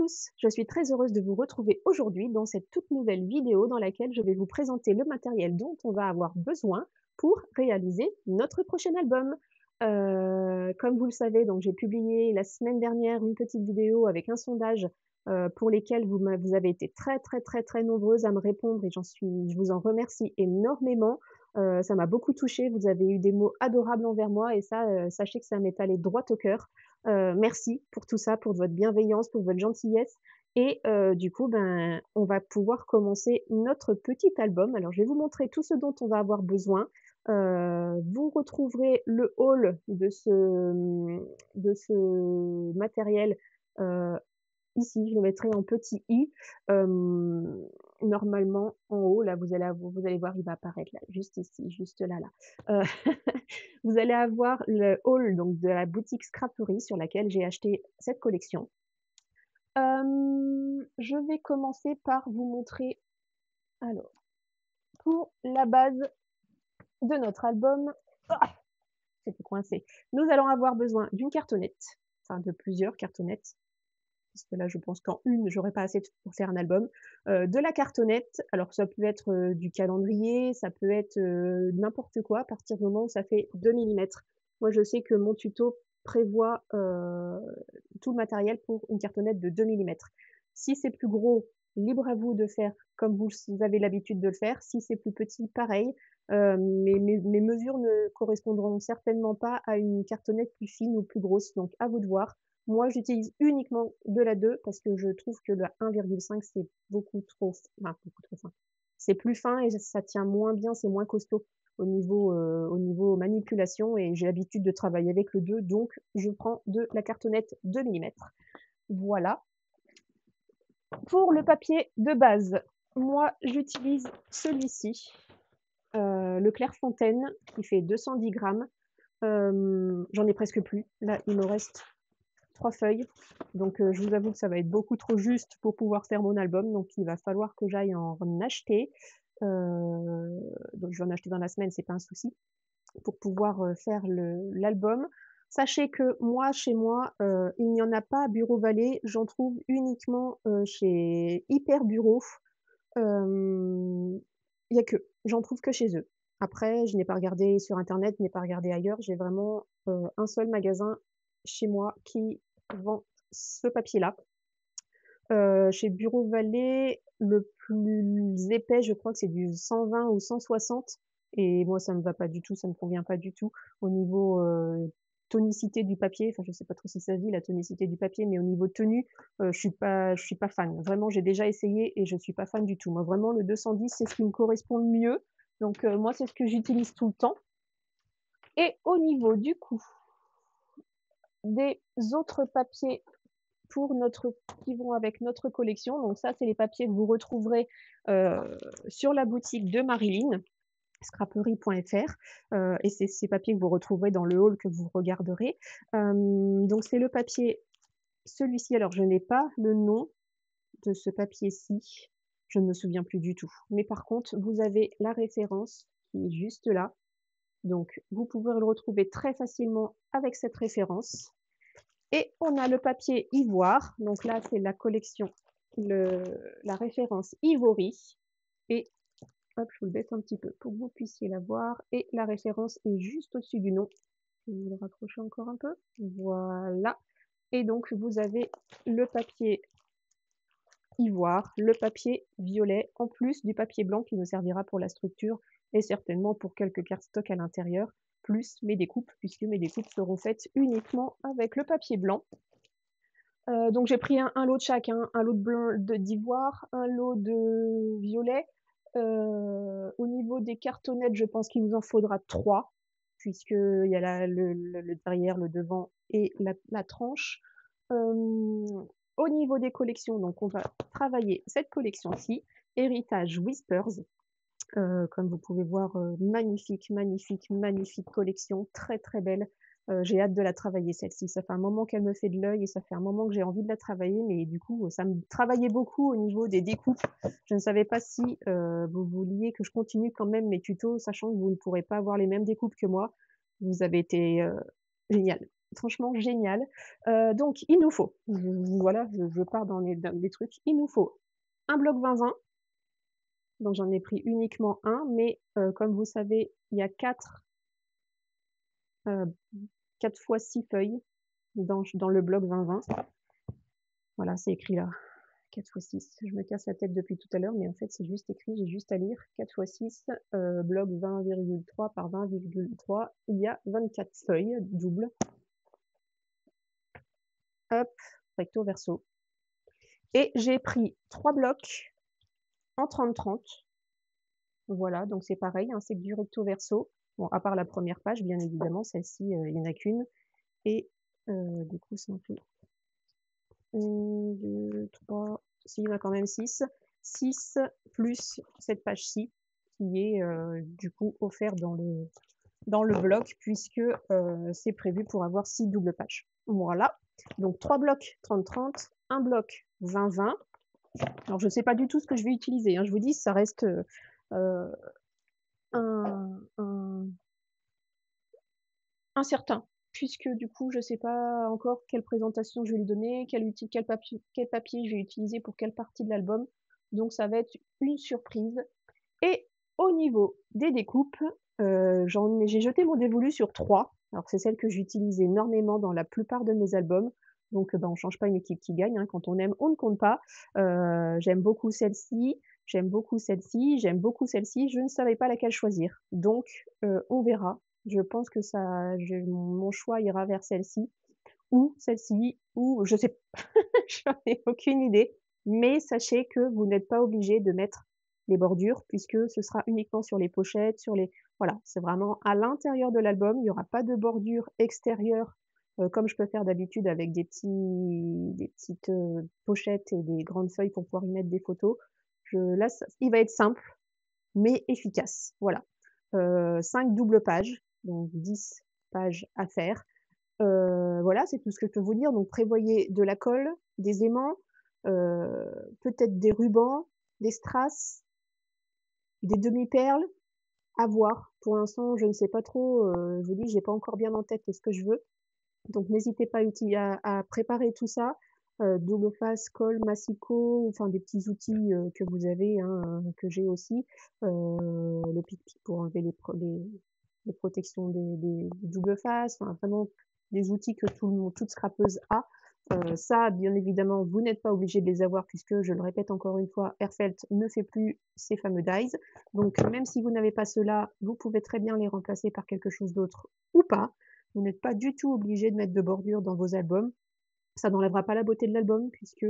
tous, je suis très heureuse de vous retrouver aujourd'hui dans cette toute nouvelle vidéo dans laquelle je vais vous présenter le matériel dont on va avoir besoin pour réaliser notre prochain album. Comme vous le savez, donc j'ai publié la semaine dernière une petite vidéo avec un sondage, pour lesquels vous avez été très nombreuses à me répondre et je vous en remercie énormément. Ça m'a beaucoup touchée, vous avez eu des mots adorables envers moi et ça, sachez que ça m'est allé droit au cœur. Merci pour tout ça, pour votre bienveillance, pour votre gentillesse et du coup, ben, on va pouvoir commencer notre petit album. Alors je vais vous montrer tout ce dont on va avoir besoin. Vous retrouverez le haul de ce matériel, heu, ici. Je le mettrai en petit i. Normalement en haut là, vous allez voir, il va apparaître là, juste ici, juste là, là. Vous allez avoir le haul donc de la boutique Scraperie sur laquelle j'ai acheté cette collection. Je vais commencer par vous montrer alors, pour la base de notre album, ah! C'était coincé. Nous allons avoir besoin d'une cartonnette, enfin de plusieurs cartonnettes, parce que là je pense qu'en une, j'aurais pas assez pour faire un album. De la cartonnette, alors ça peut être, du calendrier, ça peut être, n'importe quoi à partir du moment où ça fait 2 millimètres. Moi je sais que mon tuto prévoit, tout le matériel pour une cartonnette de 2 millimètres. Si c'est plus gros, libre à vous de faire comme vous avez l'habitude de le faire. Si c'est plus petit, pareil. Mes mesures ne correspondront certainement pas à une cartonnette plus fine ou plus grosse, donc à vous de voir. Moi, j'utilise uniquement de la 2 parce que je trouve que la 1,5 c'est beaucoup trop beaucoup trop fin. C'est plus fin et ça tient moins bien, c'est moins costaud au niveau manipulation et j'ai l'habitude de travailler avec le 2, donc je prends de la cartonnette 2 millimètres. Voilà. Pour le papier de base, moi, j'utilise celui-ci, le Clairefontaine qui fait 210 grammes. J'en ai presque plus. Là, il me reste 3 feuilles, donc je vous avoue que ça va être beaucoup trop juste pour pouvoir faire mon album, donc il va falloir que j'aille en acheter. Donc je vais en acheter dans la semaine, c'est pas un souci, pour pouvoir, faire l'album. Sachez que moi, chez moi, il n'y en a pas à Bureau Vallée, j'en trouve uniquement, chez Hyper Bureau. Il y a j'en trouve que chez eux. Après, je n'ai pas regardé sur internet, je n'ai pas regardé ailleurs, j'ai vraiment, un seul magasin chez moi qui vend ce papier-là. Chez Bureau Vallée, le plus épais, je crois que c'est du 120 ou 160 et moi ça me va pas du tout, ça me convient pas du tout. Au niveau, tonicité du papier, enfin je sais pas trop si ça se dit la tonicité du papier, mais au niveau tenue, je suis pas fan. Vraiment, j'ai déjà essayé et je suis pas fan du tout. Moi vraiment le 210 c'est ce qui me correspond le mieux, donc moi c'est ce que j'utilise tout le temps et au niveau du coup des autres papiers pour notre qui vont avec notre collection. Donc ça, c'est les papiers que vous retrouverez, sur la boutique de Marilyn, scraperie.fr, et c'est ces papiers que vous retrouverez dans le haul que vous regarderez. Donc c'est le papier celui-ci, alors je n'ai pas le nom de ce papier-ci, je ne me souviens plus du tout. Mais par contre, vous avez la référence qui est juste là. Donc vous pouvez le retrouver très facilement avec cette référence. Et on a le papier ivoire, donc là c'est la collection, la référence Ivory et hop, je vous le baisse un petit peu pour que vous puissiez la voir et la référence est juste au-dessus du nom. Je vais vous le rapprocher encore un peu, voilà. Et donc vous avez le papier ivoire, le papier violet, en plus du papier blanc qui nous servira pour la structure et certainement pour quelques cardstock à l'intérieur, plus mes découpes, puisque mes découpes seront faites uniquement avec le papier blanc. Donc j'ai pris un lot de chacun, un lot de blanc d'ivoire, un lot de violet. Au niveau des cartonnettes, je pense qu'il nous en faudra 3 puisqu'il y a le derrière, le devant et la tranche. Au niveau des collections, donc on va travailler cette collection-ci, Héritage Whispers. Comme vous pouvez voir, magnifique, magnifique, magnifique collection, très belle. J'ai hâte de la travailler celle-ci. Ça fait un moment qu'elle me fait de l'œil et ça fait un moment que j'ai envie de la travailler, mais du coup, ça me travaillait beaucoup au niveau des découpes. Je ne savais pas si, vous vouliez que je continue quand même mes tutos, sachant que vous ne pourrez pas avoir les mêmes découpes que moi. Vous avez été, génial. franchement génial. Donc il nous faut, voilà, je pars dans les trucs, il nous faut un bloc 20-20, donc j'en ai pris uniquement un, mais comme vous savez, il y a heu, 4 fois 6 feuilles dans le bloc 20-20. Voilà, c'est écrit là, 4 fois 6. Je me casse la tête depuis tout à l'heure, mais en fait, c'est juste écrit, j'ai juste à lire. 4 fois 6, bloc 20,3 par 20,3, il y a 24 feuilles doubles. Hop, recto verso. Et j'ai pris 3 blocs en 30-30. Voilà, donc c'est pareil, hein, c'est du recto verso. Bon, à part la première page, bien évidemment, celle-ci, il y en a qu'une. Et du coup, ça en fait 1, 2, 3, si, il y en a quand même 6. 6 plus cette page-ci, qui est du coup offert dans le bloc, puisque c'est prévu pour avoir 6 doubles pages. Voilà, donc 3 blocs 30-30, un bloc 20-20. Alors, je ne sais pas du tout ce que je vais utiliser, hein. Je vous dis, ça reste un incertain, puisque du coup, je ne sais pas encore quelle présentation je vais lui donner, quel papier je vais utiliser pour quelle partie de l'album. Donc, ça va être une surprise. Et au niveau des découpes, j'ai jeté mon dévolu sur 3. Alors, c'est celle que j'utilise énormément dans la plupart de mes albums. Donc, on ne change pas une équipe qui gagne, hein. Quand on aime, on ne compte pas. J'aime beaucoup celle-ci, j'aime beaucoup celle-ci, j'aime beaucoup celle-ci. Je ne savais pas laquelle choisir. Donc, on verra. Je pense que mon choix ira vers celle-ci, ou je sais pas, j'en ai aucune idée. Mais sachez que vous n'êtes pas obligé de mettre les bordures, puisque ce sera uniquement sur les pochettes, voilà, c'est vraiment à l'intérieur de l'album. Il n'y aura pas de bordure extérieure, comme je peux faire d'habitude avec des petites pochettes et des grandes feuilles pour pouvoir y mettre des photos. Là, il va être simple, mais efficace. Voilà. 5 doubles pages, donc 10 pages à faire. Voilà, c'est tout ce que je peux vous dire. Donc prévoyez de la colle, des aimants, peut-être des rubans, des strass, des demi-perles, à voir. Pour l'instant, je ne sais pas trop, je vous dis, j'ai pas encore bien en tête ce que je veux. Donc n'hésitez pas à préparer tout ça, double face, colle, massicot, enfin des petits outils, que vous avez, hein, que j'ai aussi. Le pic-pic pour enlever les protections des double faces, enfin vraiment des outils que toute scrapeuse a. Ça, bien évidemment, vous n'êtes pas obligé de les avoir, puisque, je le répète encore une fois, Airfelt ne fait plus ces fameux dies. Donc même si vous n'avez pas ceux-là, vous pouvez très bien les remplacer par quelque chose d'autre ou pas. Vous n'êtes pas du tout obligé de mettre de bordure dans vos albums. Ça n'enlèvera pas la beauté de l'album, puisque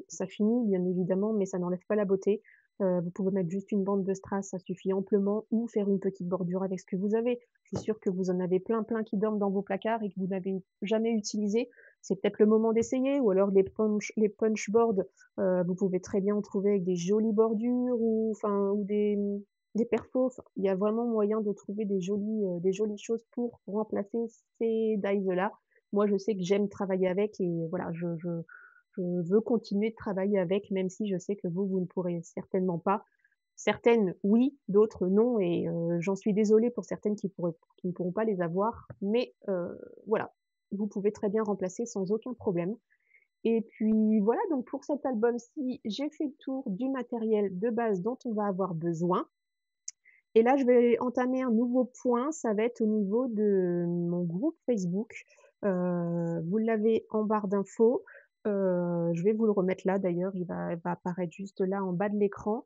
ça finit bien évidemment, mais ça n'enlève pas la beauté. Vous pouvez mettre juste une bande de strass, ça suffit amplement, ou faire une petite bordure avec ce que vous avez. Je suis sûre que vous en avez plein qui dorment dans vos placards et que vous n'avez jamais utilisé. C'est peut-être le moment d'essayer, ou alors les punch boards, vous pouvez très bien en trouver avec des jolies bordures, ou des perfos. Enfin, il y a vraiment moyen de trouver des jolies choses pour remplacer ces dies-là. Moi, je sais que j'aime travailler avec, et voilà, je veux continuer de travailler avec, même si je sais que vous ne pourrez certainement pas. Certaines, oui, d'autres, non, et j'en suis désolée pour certaines qui ne pourront pas les avoir, mais voilà, vous pouvez très bien remplacer sans aucun problème. Et puis voilà, donc pour cet album-ci, j'ai fait le tour du matériel de base dont on va avoir besoin. Et là, je vais entamer un nouveau point, ça va être au niveau de mon groupe Facebook. Vous l'avez en barre d'infos. Je vais vous le remettre là d'ailleurs, il va apparaître juste là en bas de l'écran.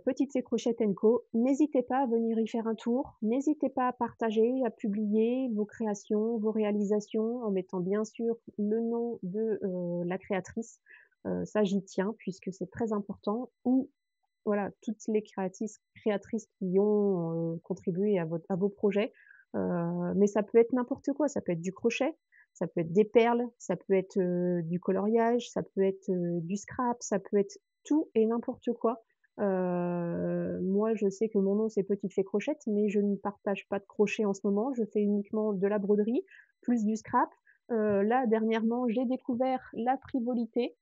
Petites et Crochettes & Co. N'hésitez pas à venir y faire un tour. N'hésitez pas à partager, à publier vos créations, vos réalisations, en mettant bien sûr le nom de la créatrice. Ça, j'y tiens, puisque c'est très important. Ou voilà, toutes les créatrices qui ont contribué à vos projets. Mais ça peut être n'importe quoi, ça peut être du crochet, ça peut être des perles, ça peut être du coloriage, ça peut être du scrap, ça peut être tout et n'importe quoi. Moi, je sais que mon nom, c'est Petite Fée Crochette, mais je ne partage pas de crochet en ce moment. Je fais uniquement de la broderie, plus du scrap. Là, dernièrement, j'ai découvert la frivolité.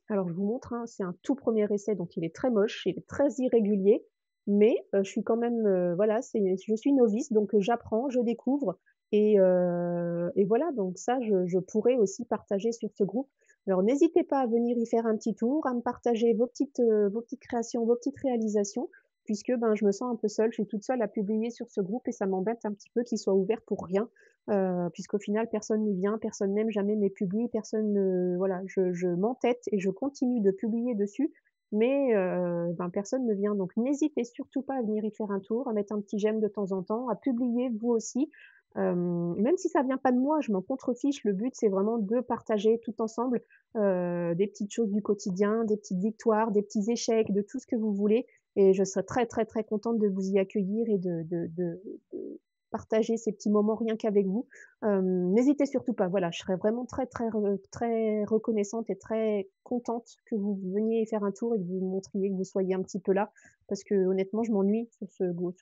Alors, je vous montre, hein, c'est un tout premier essai, donc il est très moche, il est très irrégulier, mais je suis quand même, voilà, je suis novice donc j'apprends, je découvre et voilà donc ça je pourrais aussi partager sur ce groupe. Alors n'hésitez pas à venir y faire un petit tour, à me partager vos petites créations, vos petites réalisations puisque, ben, je me sens un peu seule, je suis toute seule à publier sur ce groupe et ça m'embête un petit peu qu'il soit ouvert pour rien, puisqu'au final personne n'y vient, personne n'aime jamais mes publis, personne ne voilà, je m'entête et je continue de publier dessus, mais ben, personne ne vient. Donc n'hésitez surtout pas à venir y faire un tour, à mettre un petit j'aime de temps en temps, à publier vous aussi. Même si ça vient pas de moi, je m'en contrefiche. Le but, c'est vraiment de partager tout ensemble, des petites choses du quotidien, des petites victoires, des petits échecs, de tout ce que vous voulez et je serais très, très, très contente de vous y accueillir et de partager ces petits moments rien qu'avec vous. N'hésitez surtout pas, voilà, je serais vraiment très, très reconnaissante et très contente que vous veniez faire un tour et que vous montriez que vous soyez un petit peu là. Parce que honnêtement, je m'ennuie sur ce groupe.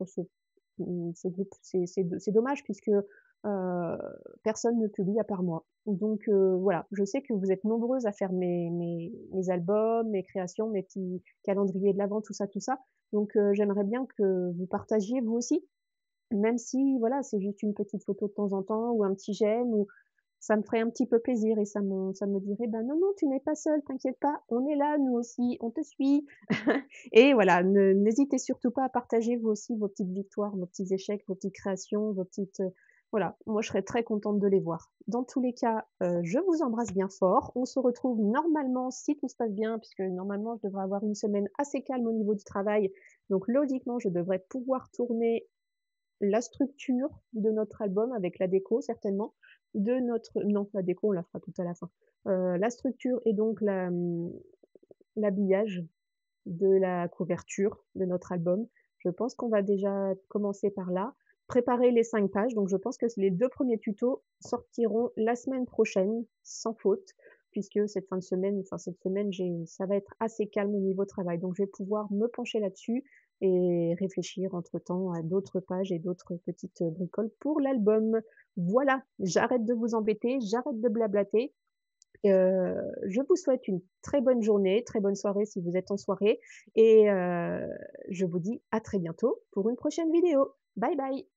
C'est dommage puisque, personne ne publie à part moi. Donc voilà, je sais que vous êtes nombreuses à faire mes albums, mes créations, mes petits calendriers de l'avent, tout ça. Donc j'aimerais bien que vous partagiez vous aussi. Même si, voilà, c'est juste une petite photo de temps en temps ou un petit j'aime ou ça me ferait un petit peu plaisir et ça me dirait: «Ben, non, non, tu n'es pas seule, t'inquiète pas, on est là, nous aussi, on te suit». Et voilà, n'hésitez surtout pas à partager vous aussi vos petites victoires, vos petits échecs, vos petites créations, vos petites, voilà, moi je serais très contente de les voir. Dans tous les cas, je vous embrasse bien fort. On se retrouve normalement, si tout se passe bien, puisque normalement je devrais avoir une semaine assez calme au niveau du travail, donc logiquement je devrais pouvoir tourner la structure de notre album avec la déco certainement, de notre non, la déco on la fera tout à la fin. La structure et donc l'habillage de la couverture de notre album. Je pense qu'on va déjà commencer par là. Préparer les 5 pages, donc je pense que les 2 premiers tutos sortiront la semaine prochaine, sans faute, puisque cette fin de semaine, enfin cette semaine, ça va être assez calme au niveau travail. Donc je vais pouvoir me pencher là-dessus et réfléchir entre-temps à d'autres pages et d'autres petites, bricoles pour l'album. Voilà, j'arrête de vous embêter, j'arrête de blablater. Je vous souhaite une très bonne journée, très bonne soirée si vous êtes en soirée et je vous dis à très bientôt pour une prochaine vidéo. Bye bye.